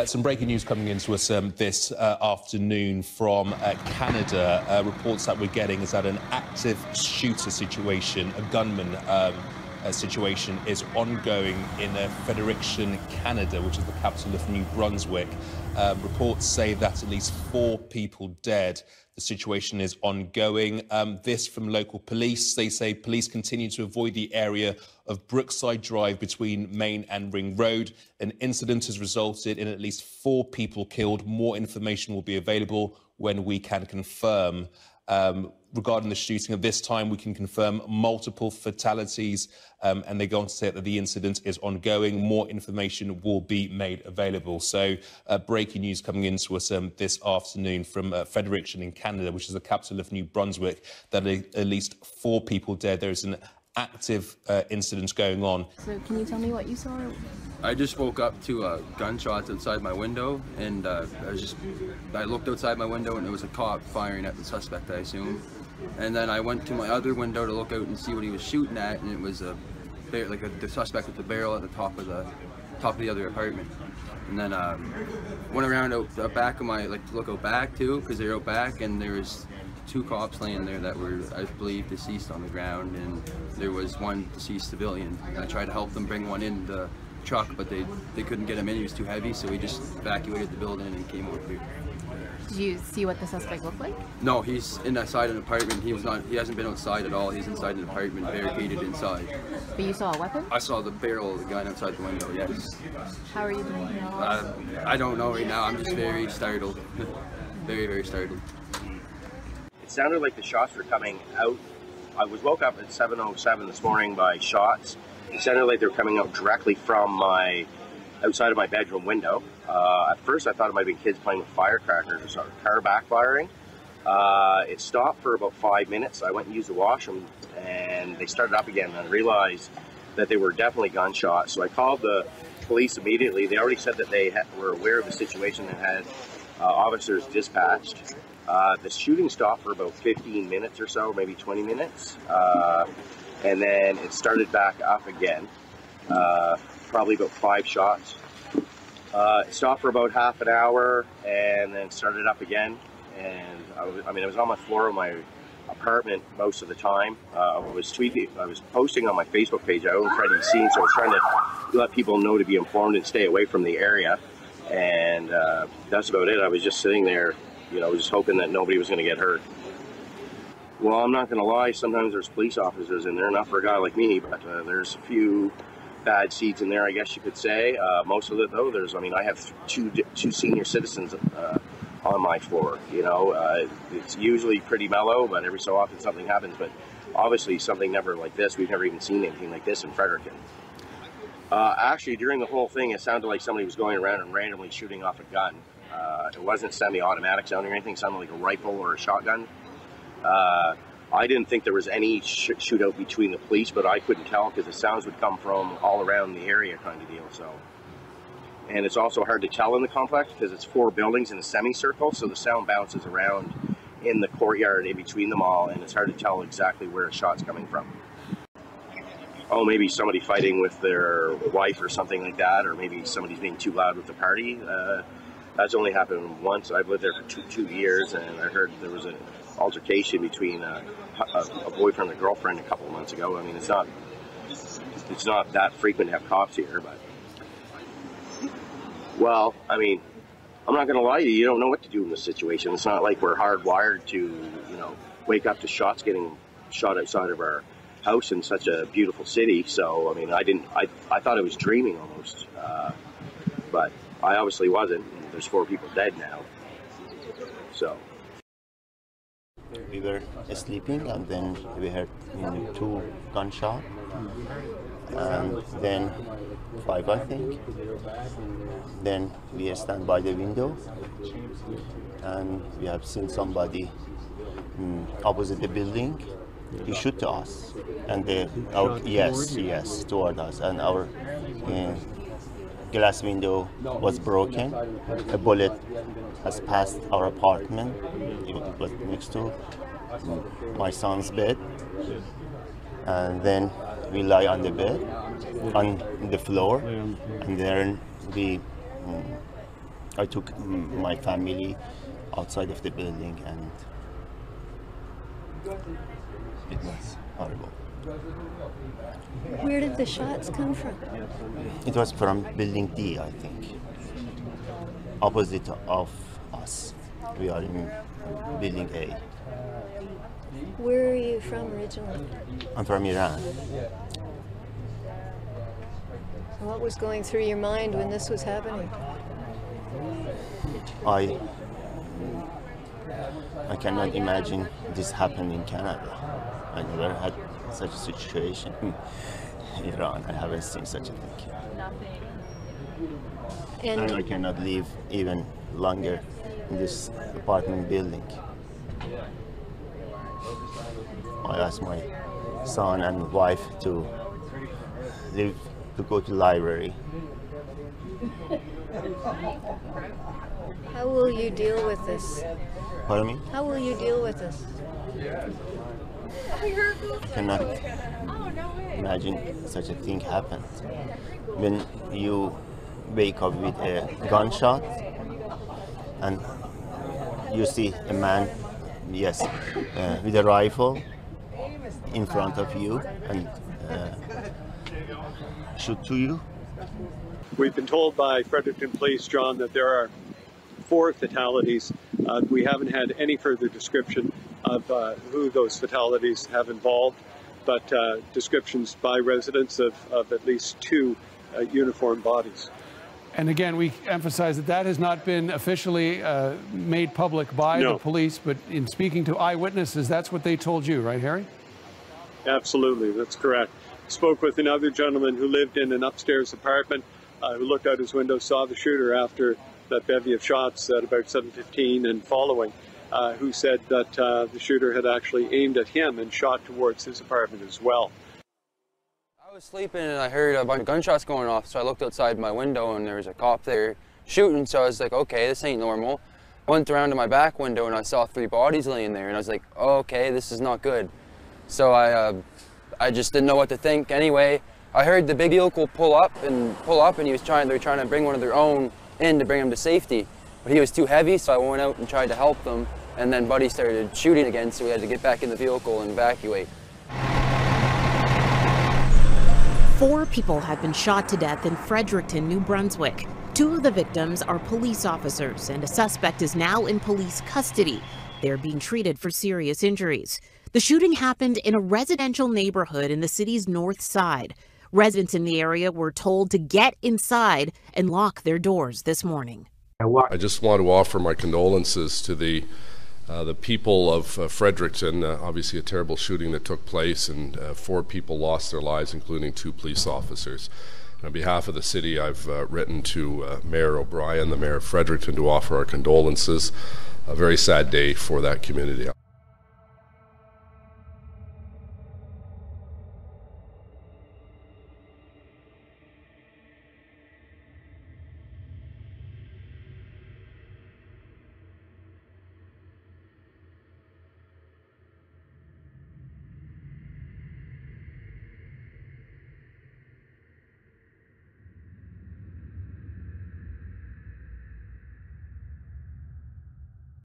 Some breaking news coming into us this afternoon from Canada. Reports that we're getting is that an active shooter situation, a gunman situation, is ongoing in Fredericton, Canada, which is the capital of New Brunswick. Reports say that at least 4 people dead. The situation is ongoing. This from local police. They say police continue to avoid the area of Brookside Drive between Main and Ring Road. An incident has resulted in at least 4 people killed. More information will be available when we can confirm. Regarding the shooting, at this time we can confirm multiple fatalities, and they go on to say that the incident is ongoing. More information will be made available. So breaking news coming into us this afternoon from Fredericton in Canada, which is the capital of New Brunswick, that at least 4 people dead. There is an active incident going on. So can you tell me what you saw? I just woke up to gunshots outside my window, and I looked outside my window and there was a cop firing at the suspect, I assume. And then I went to my other window to look out and see what he was shooting at, and it was the suspect with the barrel at the top of the other apartment. And then went around out the back of to look out back too, because they're out back, and there was 2 cops laying there that were, I believe, deceased on the ground, and there was 1 deceased civilian. And I tried to help them bring one in the truck, but they couldn't get him in. He was too heavy, so we just evacuated the building and came over here. Did you see what the suspect looked like? No, he's inside an apartment. He hasn't been outside at all. He's inside an apartment, barricaded inside. But you saw a weapon? I saw the barrel of the gun outside the window, yes. How are you doing now? I don't know right now. I'm just very startled. Very, very startled. It sounded like the shots were coming out. I was woke up at 7:07 this morning by shots. It sounded like they were coming out directly from outside of my bedroom window. At first I thought it might have been kids playing with firecrackers or something, car backfiring. It stopped for about 5 minutes. I went and used the washroom and they started up again, and I realized that they were definitely gunshots. So I called the police immediately. They already said that they were aware of the situation and had officers dispatched. The shooting stopped for about 15 minutes or so, maybe 20 minutes. And then it started back up again, probably about 5 shots. It stopped for about half an hour and then started up again. And I was on my floor of my apartment most of the time. I was posting on my Facebook page. I own Freddie's Scene, so I was trying to let people know to be informed and stay away from the area. And that's about it. I was just sitting there, just hoping that nobody was going to get hurt. Well, I'm not going to lie, sometimes there's police officers in there, not for a guy like me, but there's a few bad seats in there, I guess you could say. Most of it, though, I have two senior citizens on my floor, It's usually pretty mellow, but every so often something happens. But obviously something never like this. We've never even seen anything like this in Fredericton. Actually, during the whole thing, it sounded like somebody was going around and randomly shooting off a gun. It wasn't semi-automatic sounding or anything. It sounded like a rifle or a shotgun. I didn't think there was any shootout between the police, but I couldn't tell because the sounds would come from all around the area kind of deal. So, and it's also hard to tell in the complex because it's 4 buildings in a semicircle, so the sound bounces around in the courtyard in between them all, and it's hard to tell exactly where a shot's coming from. Oh, maybe somebody fighting with their wife or something like that, or maybe somebody's being too loud with the party. That's only happened once. I've lived there for two years, and I heard there was an altercation between a boyfriend and a girlfriend a couple of months ago. I mean, it's not that frequent to have cops here, but well, I mean, I'm not going to lie to you. You don't know what to do in this situation. It's not like we're hardwired to, wake up to shots getting shot outside of our house in such a beautiful city. So, I mean, I thought I was dreaming almost, but I obviously wasn't. There's 4 people dead now, so. We were sleeping, and then we heard 2 gunshots, and then 5, I think. Then we stand by the window, and we have seen somebody opposite the building. He shoot to us, and yes, toward us, and our glass window was broken. A bullet has passed our apartment. It was next to my son's bed, and then we lie on the bed, on the floor, and then we I took my family outside of the building, and it was horrible. Where did the shots come from? It was from building D, I think, opposite of us. We are in building A. Where are you from originally? I'm from Iran. What was going through your mind when this was happening? I cannot imagine this happened in Canada. I never had such a situation in Iran. I haven't seen such a thing. And I cannot live even longer in this apartment building. I asked my son and wife to leave, to go to library. How will you deal with this? Pardon me? How will you deal with this? I cannot imagine such a thing happened. When you wake up with a gunshot and you see a man, yes, with a rifle in front of you and shoot to you. We've been told by Fredericton Police, John, that there are 4 fatalities. We haven't had any further description of who those fatalities have involved, but descriptions by residents of at least 2 uniformed bodies. And again, we emphasize that that has not been officially made public by the police, but in speaking to eyewitnesses, that's what they told you, right, Harry? Absolutely, that's correct. Spoke with another gentleman who lived in an upstairs apartment, who looked out his window, saw the shooter after that bevy of shots at about 7:15 and following, who said that the shooter had actually aimed at him and shot towards his apartment as well. I was sleeping and I heard a bunch of gunshots going off, so I looked outside my window and there was a cop there shooting, so I was like, okay, this ain't normal. I went around to my back window and I saw 3 bodies laying there, and I was like, oh, okay, this is not good. So I just didn't know what to think. Anyway, I heard the big vehicle pull up and they were trying to bring one of their own in to bring him to safety, but he was too heavy, so I went out and tried to help them, and then Buddy started shooting again, so we had to get back in the vehicle and evacuate. 4 people have been shot to death in Fredericton, New Brunswick. 2 of the victims are police officers, and a suspect is now in police custody. They're being treated for serious injuries. The shooting happened in a residential neighborhood in the city's north side. Residents in the area were told to get inside and lock their doors this morning. I just want to offer my condolences to the people of Fredericton. Obviously a terrible shooting that took place, and 4 people lost their lives, including 2 police officers. And on behalf of the city, I've written to Mayor O'Brien, the Mayor of Fredericton, to offer our condolences. A very sad day for that community.